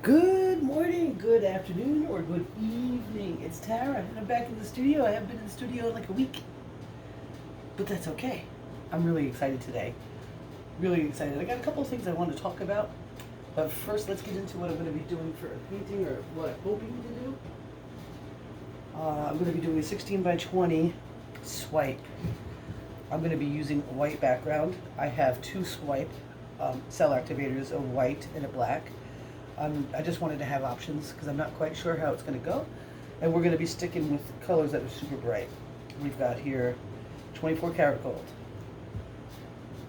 Good morning, good afternoon, or good evening. It's Tara, and I'm back in the studio. I haven't been in the studio in like a week, but that's okay. I'm really excited today. Really excited. I got a couple of things I want to talk about, but first let's get into what I'm going to be doing for a painting, or what I'm hoping to do. I'm going to be doing a 16 by 20 swipe. I'm going to be using a white background. I have two swipe cell activators, a white and a black. I just wanted to have options because I'm not quite sure how it's going to go. And we're going to be sticking with colors that are super bright. We've got here 24 karat gold,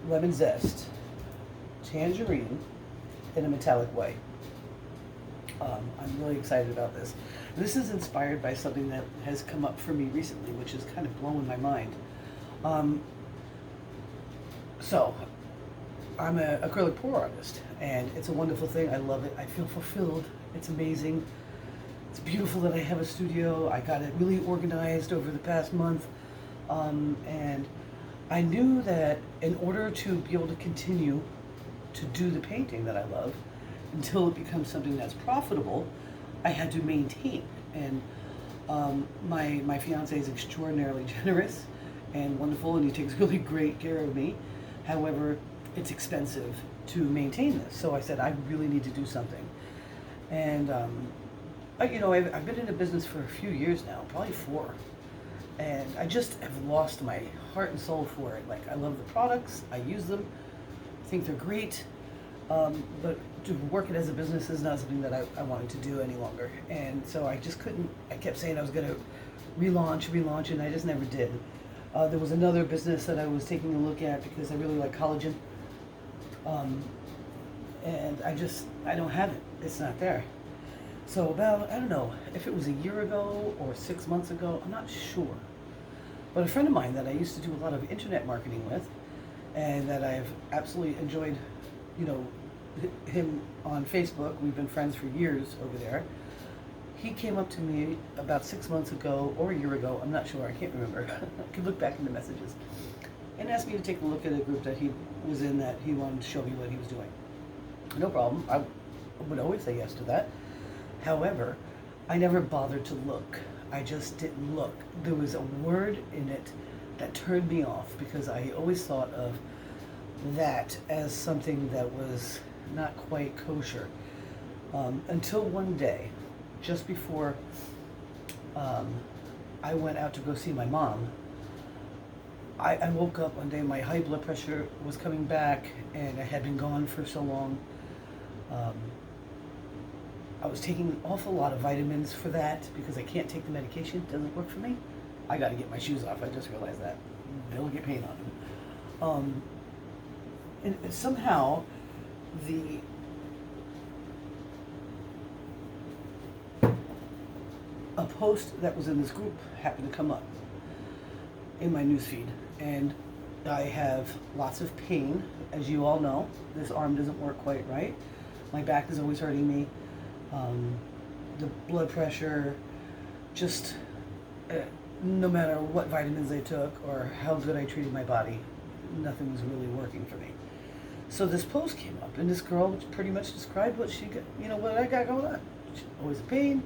lemon zest, tangerine, and a metallic white. I'm really excited about this. This is inspired by something that has come up for me recently, which is kind of blowing my mind. So, I'm an acrylic pour artist, and it's a wonderful thing. I love it. I feel fulfilled. It's amazing. It's beautiful that I have a studio. I got it really organized over the past month, and I knew that in order to be able to continue to do the painting that I love until it becomes something that's profitable, I had to maintain. And my fiance is extraordinarily generous and wonderful, and he takes really great care of me. However, it's expensive to maintain this, so I said I really need to do something. And I've been in the business for a few years now, probably 4, and I just have lost my heart and soul for it. Like, I love the products, I use them, I think they're great, but to work it as a business is not something that I wanted to do any longer. And so I just couldn't. I kept saying I was going to relaunch, and I just never did. There was another business that I was taking a look at because I really like collagen. And I don't have it. It's not there. So about, I don't know, if it was a year ago or 6 months ago, I'm not sure. But a friend of mine that I used to do a lot of internet marketing with, and that I've absolutely enjoyed, him on Facebook. We've been friends for years over there. He came up to me about 6 months ago or a year ago, I'm not sure, I can't remember. I could look back in the messages, and asked me to take a look at a group that he was in, that he wanted to show me what he was doing. No problem. I would always say yes to that. However, I never bothered to look. I just didn't look. There was a word in it that turned me off because I always thought of that as something that was not quite kosher. Until one day, just before I went out to go see my mom, I woke up one day, my high blood pressure was coming back, and I had been gone for so long. I was taking an awful lot of vitamins for that because I can't take the medication. It doesn't work for me. I got to get my shoes off. I just realized that. They'll get paint on them. And somehow a post that was in this group happened to come up in my newsfeed, and I have lots of pain, as you all know. This arm doesn't work quite right. My back is always hurting me. The blood pressure, just no matter what vitamins I took or how good I treated my body, nothing was really working for me. So this post came up, and this girl pretty much described what she got, what I got going on. She's always in pain,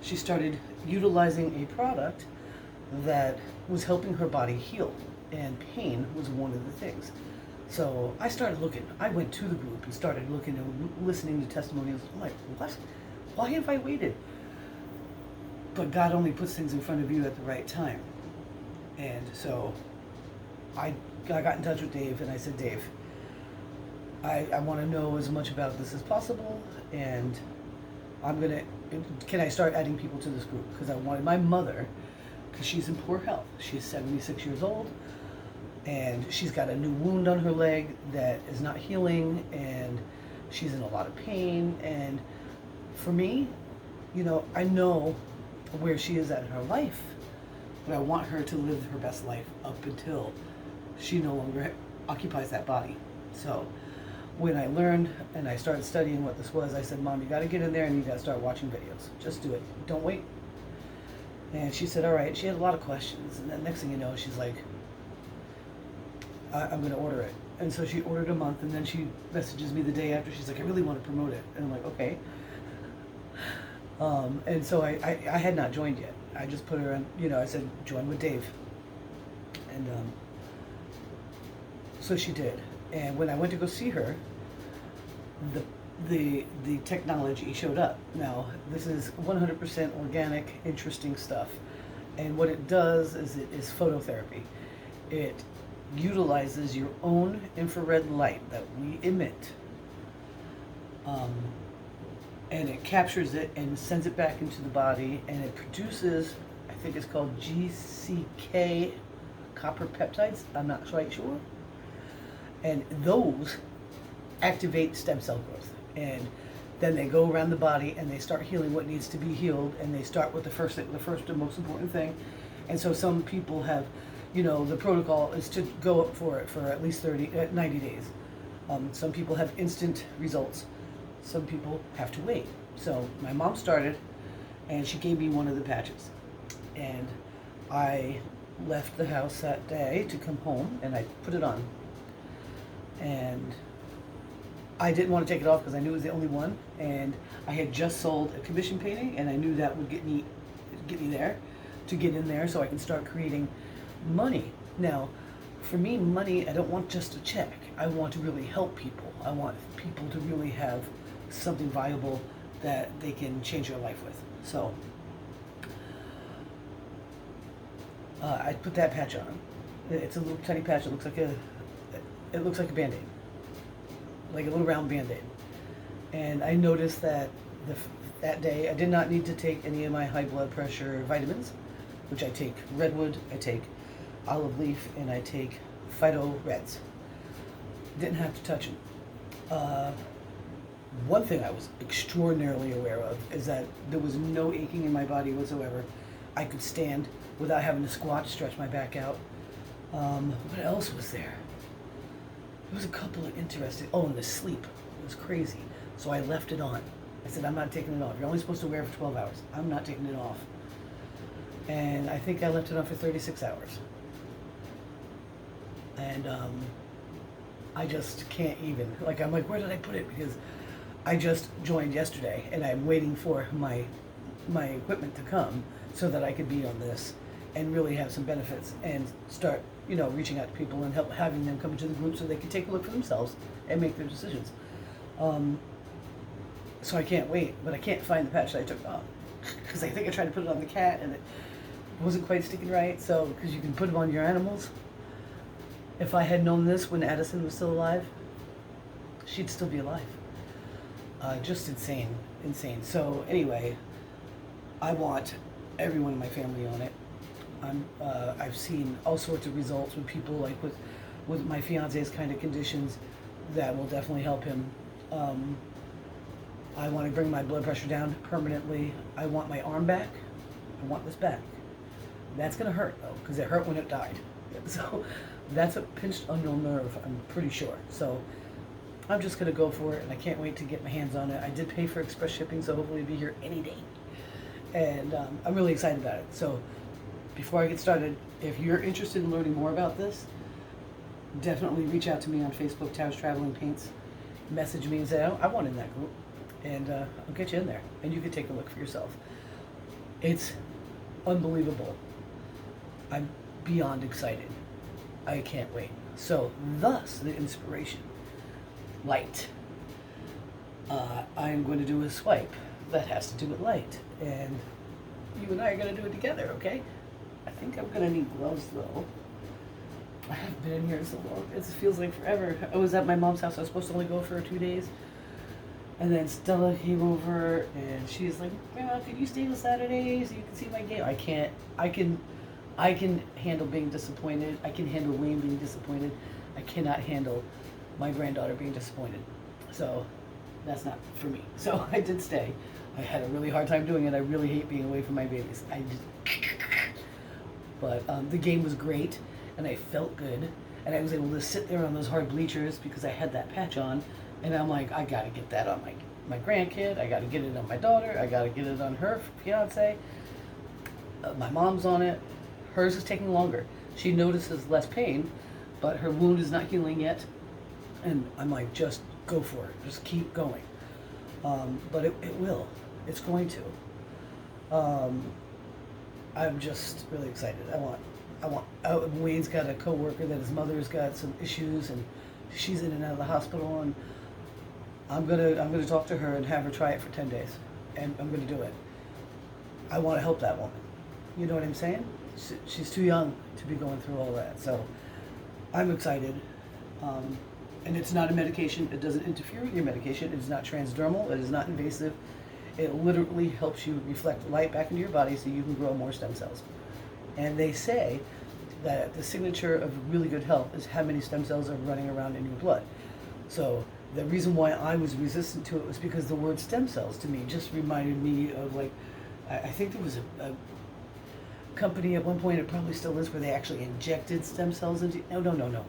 She started utilizing a product that was helping her body heal, and pain was one of the things. So I started looking. I went to the group and started looking and listening to testimonials. I'm like, what? Why have I waited? But God only puts things in front of you at the right time. And so I got in touch with Dave, and I said, Dave, I want to know as much about this as possible, and can I start adding people to this group? Because I wanted my mother, because she's in poor health. She's 76 years old, and she's got a new wound on her leg that is not healing, and she's in a lot of pain. And for me, I know where she is at in her life, but I want her to live her best life up until she no longer occupies that body. So when I learned and I started studying what this was, I said, Mom, you got to get in there and you got to start watching videos. Just do it. Don't wait. And she said, all right. She had a lot of questions. And then next thing you know, she's like, I'm going to order it. And so she ordered a month, and then she messages me the day after. She's like, I really want to promote it. And I'm like, okay. And so I had not joined yet. I just put her on, I said, join with Dave. And so she did. And when I went to go see her, the technology showed up. Now, this is 100% organic, interesting stuff. And what it does is it is phototherapy. It utilizes your own infrared light that we emit, and it captures it and sends it back into the body, and it produces, I think it's called GCK copper peptides, I'm not quite sure, and those activate stem cell growth, and then they go around the body and they start healing what needs to be healed, and they start with the first and most important thing. And so some people have, the protocol is to go up for it for at least 90 days. Some people have instant results. Some people have to wait. So my mom started, and she gave me one of the patches. And I left the house that day to come home, and I put it on. And I didn't want to take it off because I knew it was the only one. And I had just sold a commission painting, and I knew that would get me there, to get in there so I can start creating money. Now, for me, money, I don't want just a check. I want to really help people. I want people to really have something valuable that they can change their life with. So I put that patch on. It's a little tiny patch. It looks like a Band-Aid, like a little round Band-Aid. And I noticed that that day I did not need to take any of my high blood pressure vitamins, which I take redwood, I take olive leaf, and I take phyto reds. Didn't have to touch them. One thing I was extraordinarily aware of is that there was no aching in my body whatsoever. I could stand without having to squat, stretch my back out. What else was there? There was a couple of interesting, and the sleep. It was crazy. So I left it on. I said, I'm not taking it off. You're only supposed to wear it for 12 hours. I'm not taking it off. And I think I left it on for 36 hours. And I just can't even, I'm like, where did I put it? Because I just joined yesterday, and I'm waiting for my equipment to come so that I could be on this and really have some benefits and start, reaching out to people and having them come into the group so they can take a look for themselves and make their decisions. So I can't wait, but I can't find the patch that I took off because I think I tried to put it on the cat and it wasn't quite sticking right. So, because you can put them on your animals. If I had known this when Addison was still alive, she'd still be alive. Just insane. So anyway, I want everyone in my family on it. I've seen all sorts of results with people, like with my fiance's kind of conditions, that will definitely help him. I want to bring my blood pressure down permanently. I want my arm back. I want this back. That's gonna hurt though, because it hurt when it died. So that's a pinched unreal nerve, I'm pretty sure. So I'm just gonna go for it, and I can't wait to get my hands on it. I did pay for express shipping, so hopefully it'll be here any day. And I'm really excited about it. So before I get started, if you're interested in learning more about this, definitely reach out to me on Facebook, Towers Traveling Paints. Message me and say, I want in that group. And I'll get you in there, and you can take a look for yourself. It's unbelievable. I'm beyond excited. I can't wait. So, thus the inspiration. Light. I'm going to do a swipe that has to do with light, and you and I are going to do it together, okay? I think I'm going to need gloves, though. I haven't been in here so long. It feels like forever. I was at my mom's house. I was supposed to only go for 2 days. And then Stella came over, and she's like, Grandma, could you stay till Saturday so you can see my game? I can't. I can handle being disappointed. I can handle Wayne being disappointed. I cannot handle my granddaughter being disappointed. So that's not for me. So I did stay. I had a really hard time doing it. I really hate being away from my babies. But the game was great, and I felt good, and I was able to sit there on those hard bleachers because I had that patch on. And I'm like, I gotta get that on my grandkid. I gotta get it on my daughter. I gotta get it on her fiance. My mom's on it. Hers is taking longer. She notices less pain, but her wound is not healing yet. And I'm like, just go for it. Just keep going. But it will. It's going to. I'm just really excited. Wayne's got a coworker that his mother's got some issues, and she's in and out of the hospital, and I'm gonna talk to her and have her try it for 10 days, and I'm gonna do it. I want to help that woman. You know what I'm saying? She's too young to be going through all that, so I'm excited. And it's not a medication. It doesn't interfere with your medication. It is not transdermal. It is not invasive. It literally helps you reflect light back into your body so you can grow more stem cells. And they say that the signature of really good health is how many stem cells are running around in your blood. So the reason why I was resistant to it was because the word stem cells to me just reminded me of, like, I think there was a company at one point, it probably still is, where they actually injected stem cells into. No.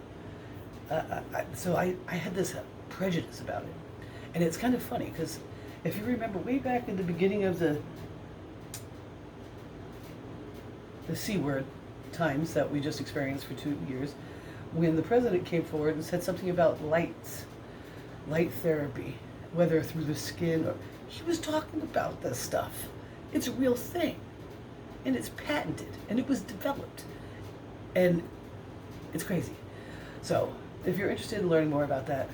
So I had this prejudice about it. And it's kind of funny because if you remember way back in the beginning of the C word times that we just experienced for 2 years, when the president came forward and said something about light therapy, whether through the skin or, he was talking about this stuff. It's a real thing. And it's patented. And it was developed. And it's crazy. So if you're interested in learning more about that,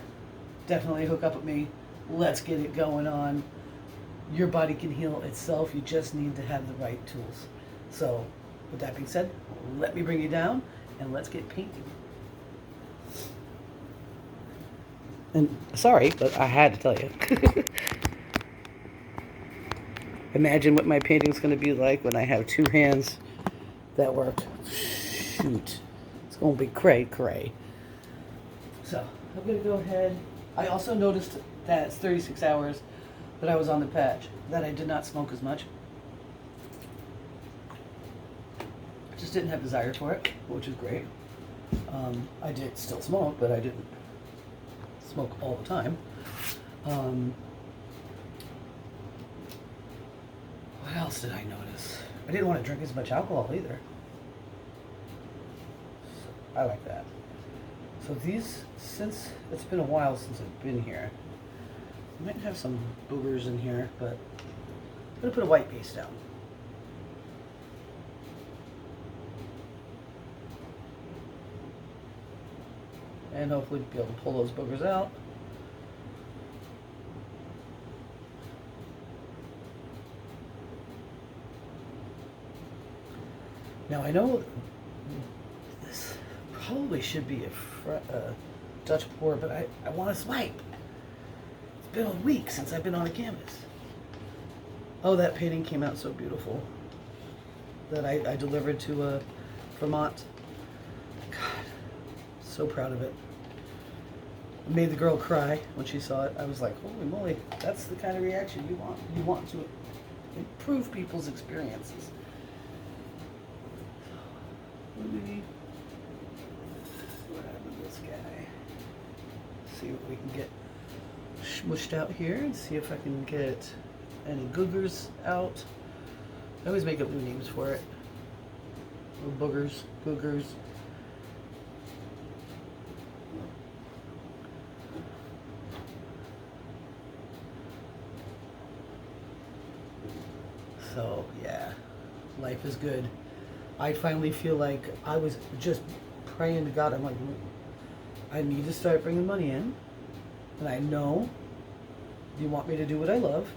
definitely hook up with me. Let's get it going on. Your body can heal itself. You just need to have the right tools. So with that being said, let me bring you down and let's get painting. And sorry, but I had to tell you. Imagine what my painting's going to be like when I have two hands that work. Shoot. It's going to be cray. So I'm going to go ahead. I also noticed that it's 36 hours that I was on the patch, that I did not smoke as much. I just didn't have desire for it, which is great. I did still smoke, but I didn't smoke all the time. What else did I notice? I didn't want to drink as much alcohol either. So I like that. So these, since it's been a while since I've been here, I might have some boogers in here, but I'm going to put a white base down. And hopefully be able to pull those boogers out. Now I know this probably should be a Dutch pour, but I want to swipe. It's been a week since I've been on a canvas. Oh, that painting came out so beautiful that I delivered to Vermont. God, so proud of it. It made the girl cry when she saw it. I was like, holy moly, that's the kind of reaction you want. You want to improve people's experiences. Let me grab this guy. See what we can get smushed out here and see if I can get any googers out. I always make up new names for it. Or boogers, googers. So yeah, life is good. I finally feel like I was just praying to God. I'm like, I need to start bringing money in. And I know you want me to do what I love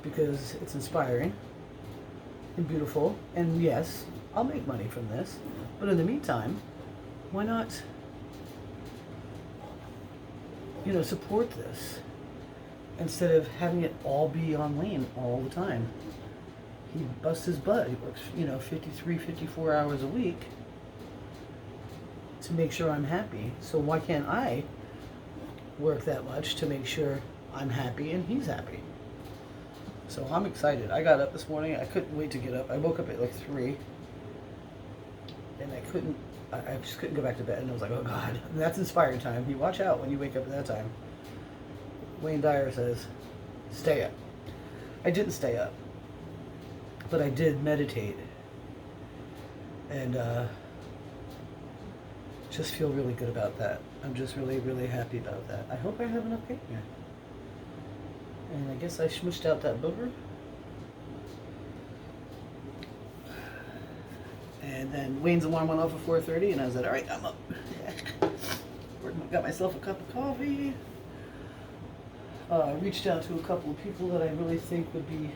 because it's inspiring and beautiful. And yes, I'll make money from this. But in the meantime, why not, support this instead of having it all be on Lane all the time. He busts his butt. He works, 53, 54 hours a week to make sure I'm happy. So why can't I work that much to make sure I'm happy and he's happy? So I'm excited. I got up this morning. I couldn't wait to get up. I woke up at like 3 and I just couldn't go back to bed. And I was like, oh God. And that's inspiring time. You watch out when you wake up at that time. Wayne Dyer says, stay up. I didn't stay up. But I did meditate and just feel really good about that. I'm just really, really happy about that. I hope I have enough paint here. And I guess I smushed out that booger. And then Wayne's alarm went off at 4:30, and I was like, all right, I'm up. Got myself a cup of coffee. Reached out to a couple of people that I really think would be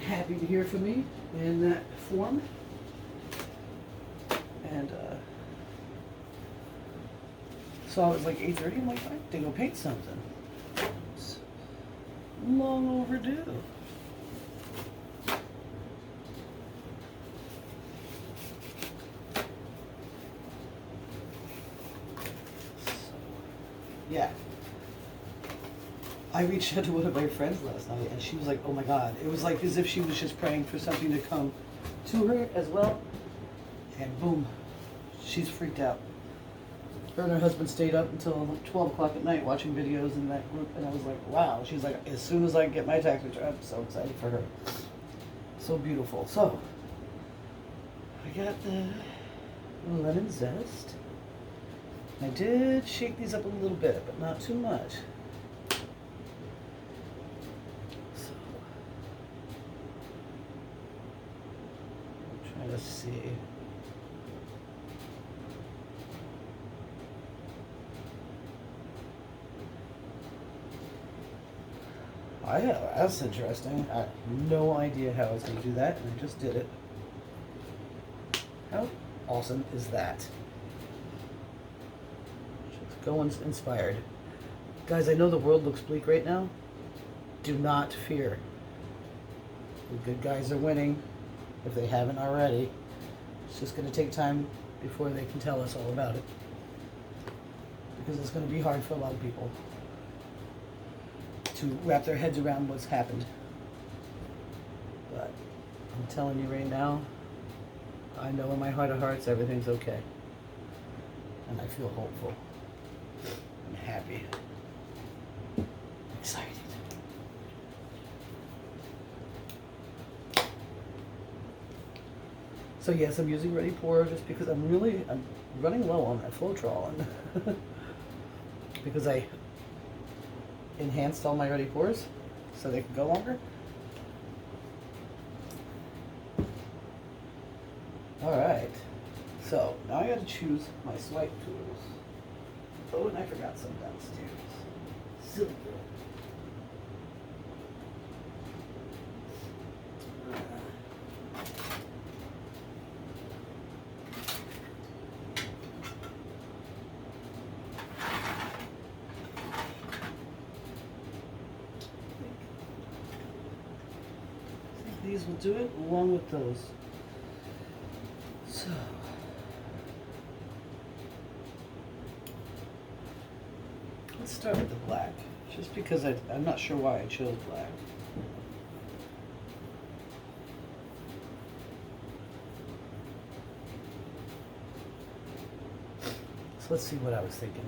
happy to hear from me in that form. And so it was like 8:30. I'm like, I have to go paint something. It's long overdue. Yeah. I reached out to one of my friends last night, and she was like, oh my God. It was like as if she was just praying for something to come to her as well. And boom, she's freaked out. Her and her husband stayed up until 12 o'clock at night watching videos in that group, and I was like, wow. She's like, as soon as I get my tax return, I'm so excited for her. So beautiful. So, I got the lemon zest. I did shake these up a little bit, but not too much. So, I'm trying to see. That's interesting. I have no idea how I was going to do that, and I just did it. How awesome is that? Go inspired. Guys, I know the world looks bleak right now. Do not fear. The good guys are winning, if they haven't already. It's just going to take time before they can tell us all about it. Because it's going to be hard for a lot of people to wrap their heads around what's happened. But I'm telling you right now, I know in my heart of hearts everything's okay. And I feel hopeful. I'm happy. Excited. So yes, I'm using Ready Pour just because I'm running low on that Floetrol, and because I enhanced all my Ready Pours so they can go longer. Alright, so now I gotta choose my swipe tools. Oh, and I forgot some downstairs. Silly girl. These will do it along with those. So let's start with the black, just because I'm not sure why I chose black. So let's see what I was thinking.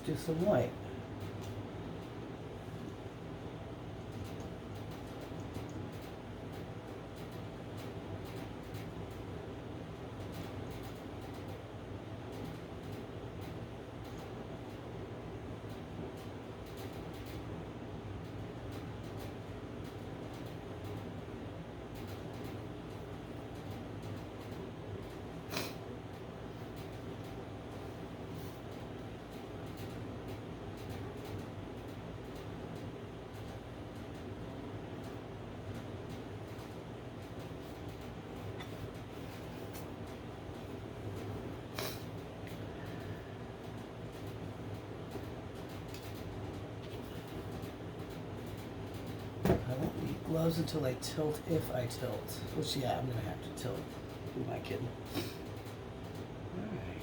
Let's do some white. I won't need gloves until I tilt, if I tilt. Which, yeah, I'm gonna have to tilt. Who am I kidding? Alright.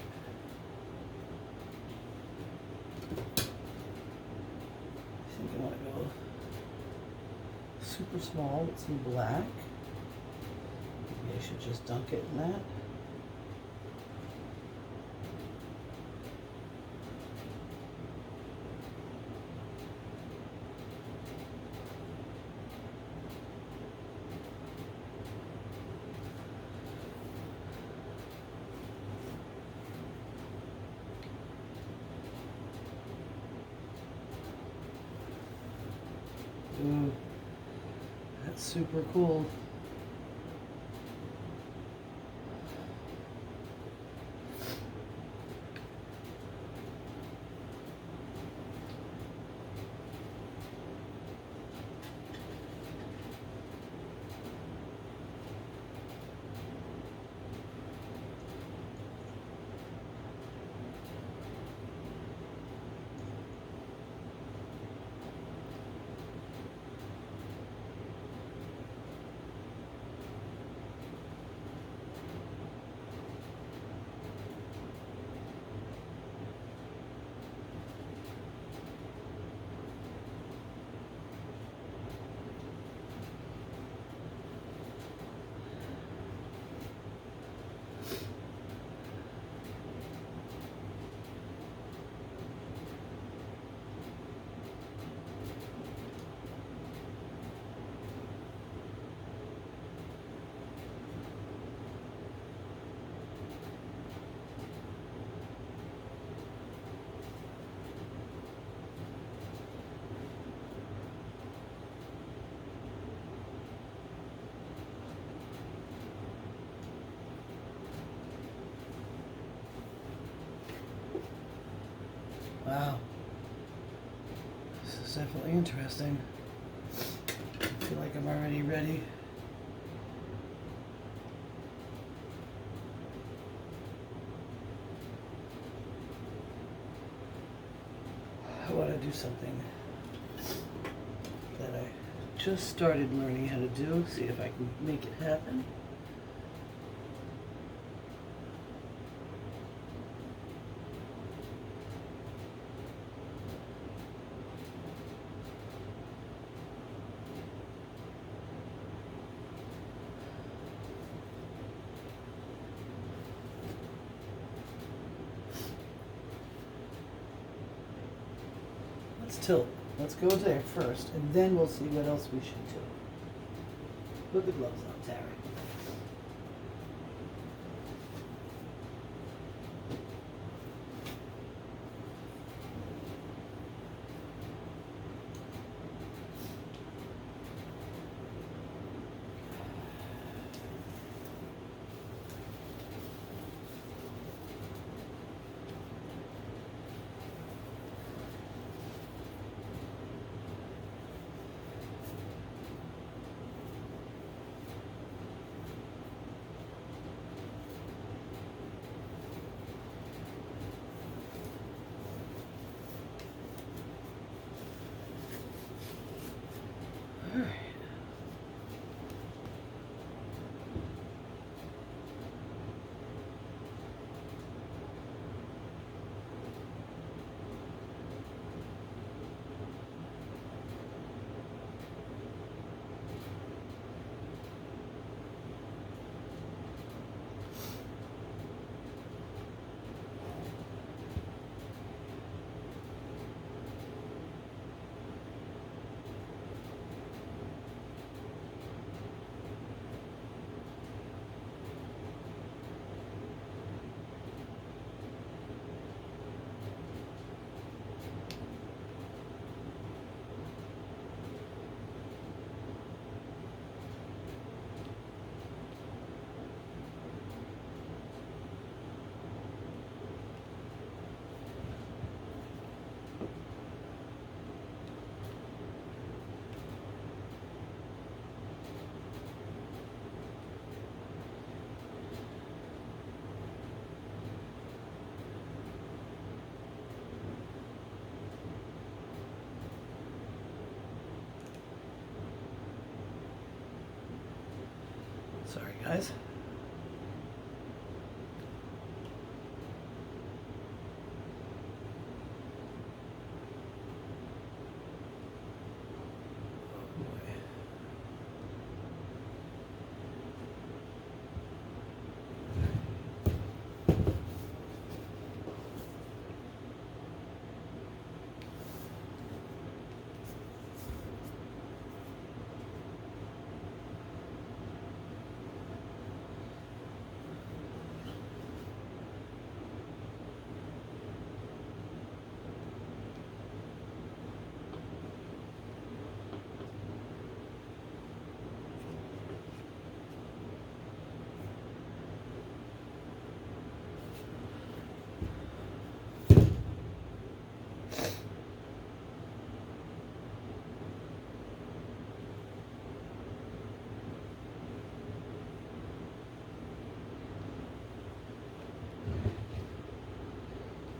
I think I wanna go super small with some black. Maybe I should just dunk it in that. Ooh, that's super cool. Wow. This is definitely interesting. I feel like I'm already ready. I want to do something that I just started learning how to do, see if I can make it happen. Let's tilt. Let's go there first, and then we'll see what else we should do. Put the gloves on, Terry. All right. Sorry, guys.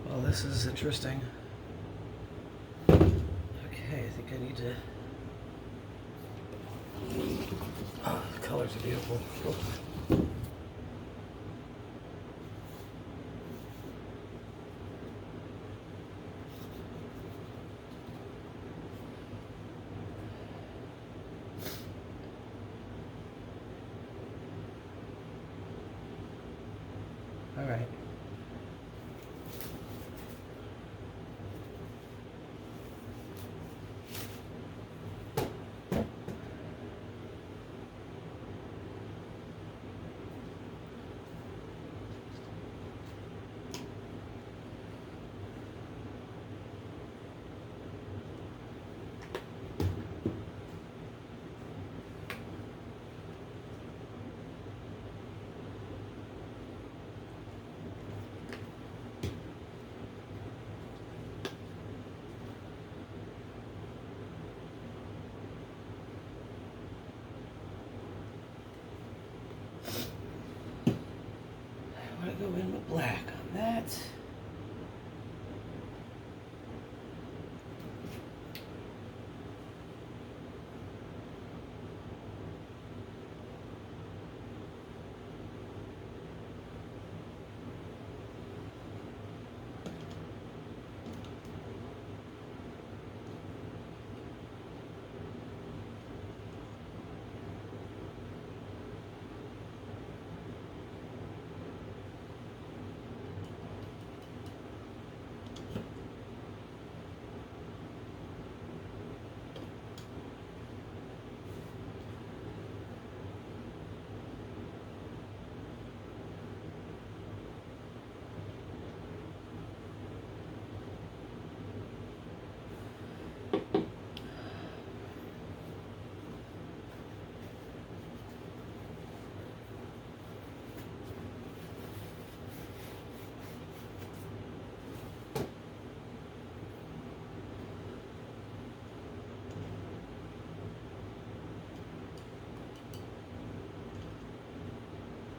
Well, this is interesting. Okay, I think I need to. Oh, the colors are beautiful. All right. I want to go in with black on that.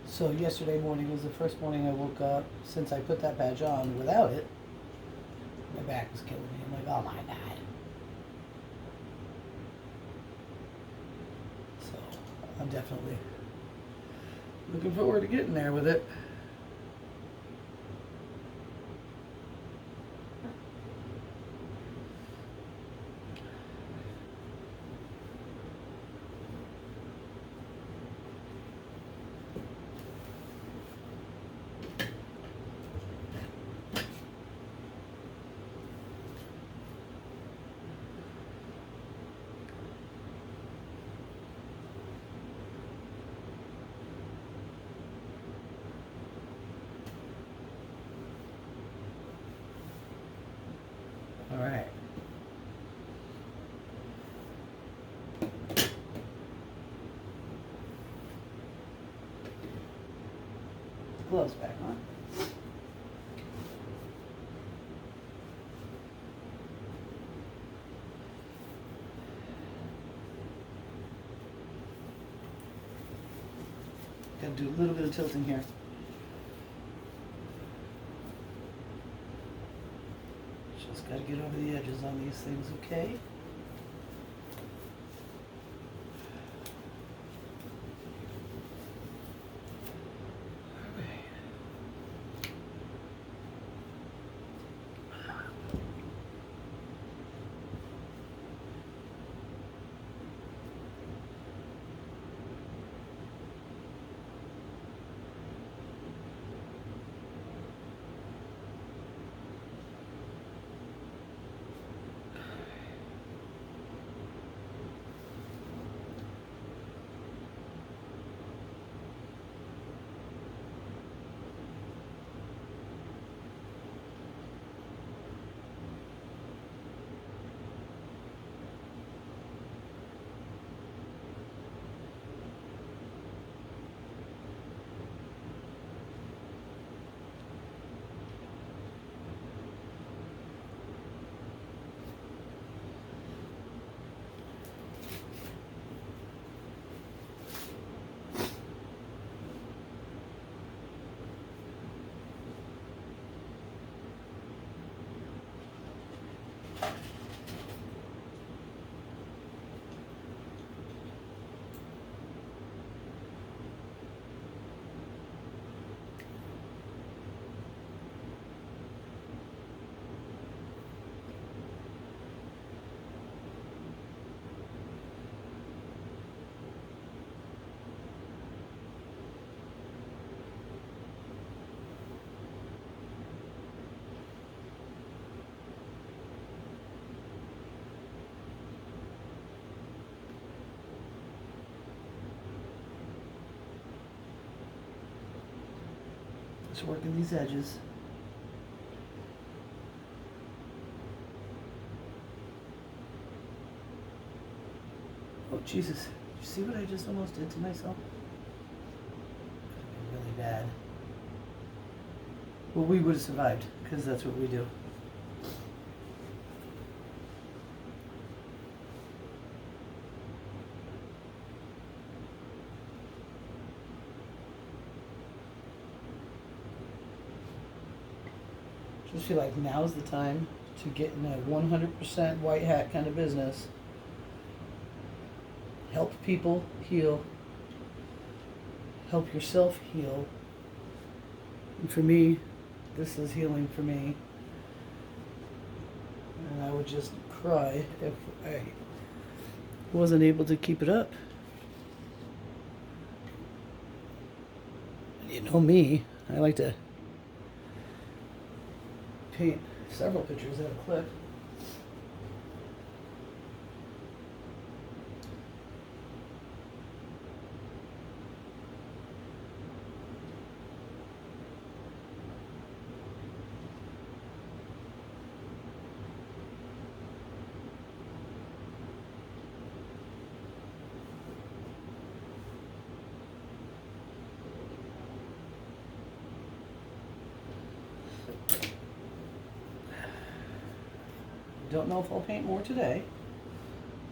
So yesterday morning was the first morning I woke up since I put that badge on. Without it, my back was killing me. I'm like, oh my God. So I'm definitely looking forward to getting there with it. All right. Gloves back on. Gotta do a little bit of tilting here. Just gotta get over the edges on these things, okay? Just working these edges. Oh, Jesus. Did you see what I just almost did to myself? Could have been really bad. Well, we would have survived, because that's what we do. Just feel like now's the time to get in a 100% white hat kind of business. Help people heal. Help yourself heal. And for me, this is healing for me. And I would just cry if I wasn't able to keep it up. You know me, I like to paint several pictures at a clip. Don't know if I'll paint more today,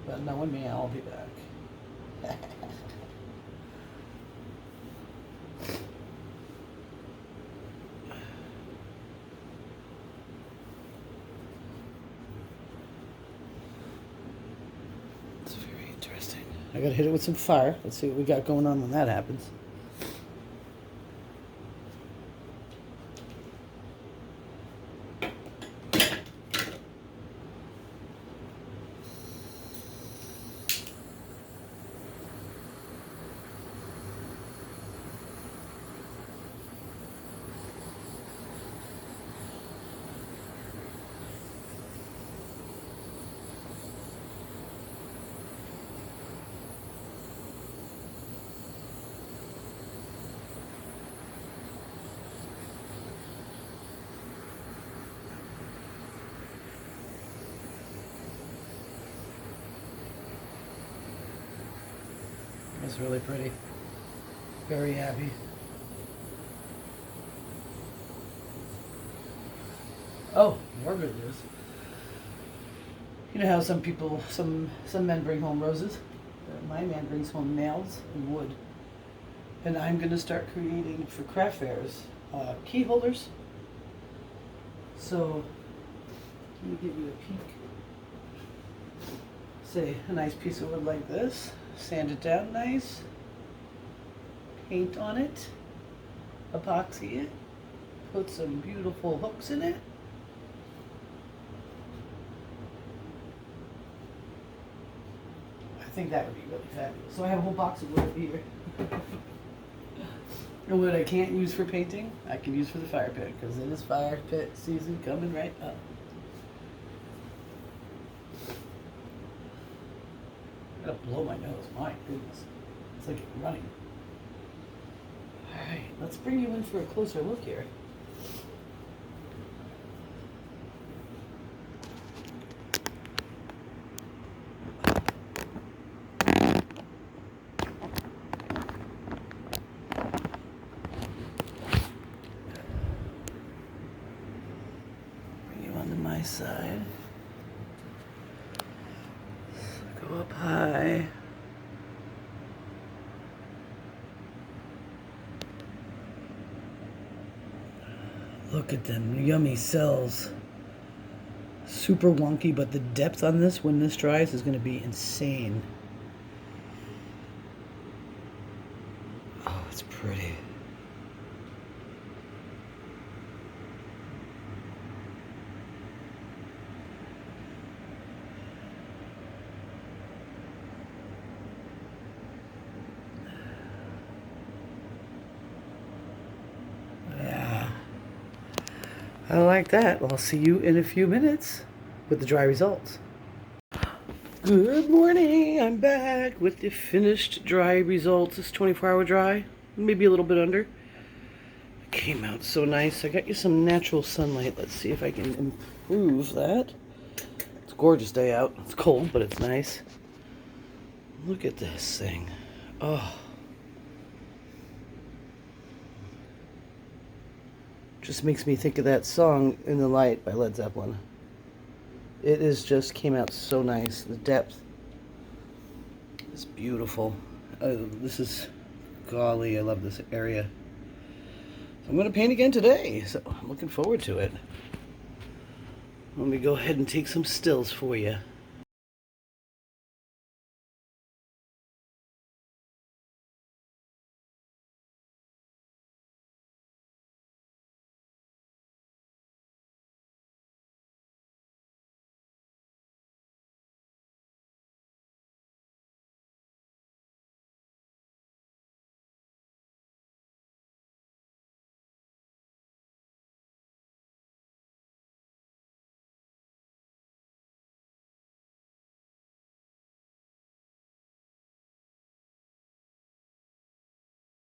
but knowing me, I'll be back. It's very interesting. I gotta hit it with some fire. Let's see what we got going on when that happens. It's really pretty. Very happy. Oh, more good news. You know how some people, some men bring home roses? My man brings home nails and wood. And I'm going to start creating for craft fairs key holders. So, let me give you a peek. Say a nice piece of wood like this. Sand it down nice, paint on it, epoxy it, put some beautiful hooks in it. I think that would be really fabulous. So I have a whole box of wood here. And what I can't use for painting, I can use for the fire pit, because it is fire pit season coming right up. I gotta blow my nose. My goodness. It's like running. Alright, let's bring you in for a closer look here. Bring you onto my side. Go up high. Look at them yummy cells. Super wonky, but the depth on this when this dries is going to be insane. Oh, it's pretty. I like that. Well, I'll see you in a few minutes with the dry results. Good morning. I'm back with the finished dry results. It's 24-hour dry, maybe a little bit under. Came out so nice. I got you some natural sunlight. Let's see if I can improve that. It's a gorgeous day out. It's cold, but it's nice. Look at this thing. Oh. Just makes me think of that song In the Light by Led Zeppelin. It is just came out so nice. The depth is beautiful. This is, golly, I love this area. I'm going to paint again today, so I'm looking forward to it. Let me go ahead and take some stills for you.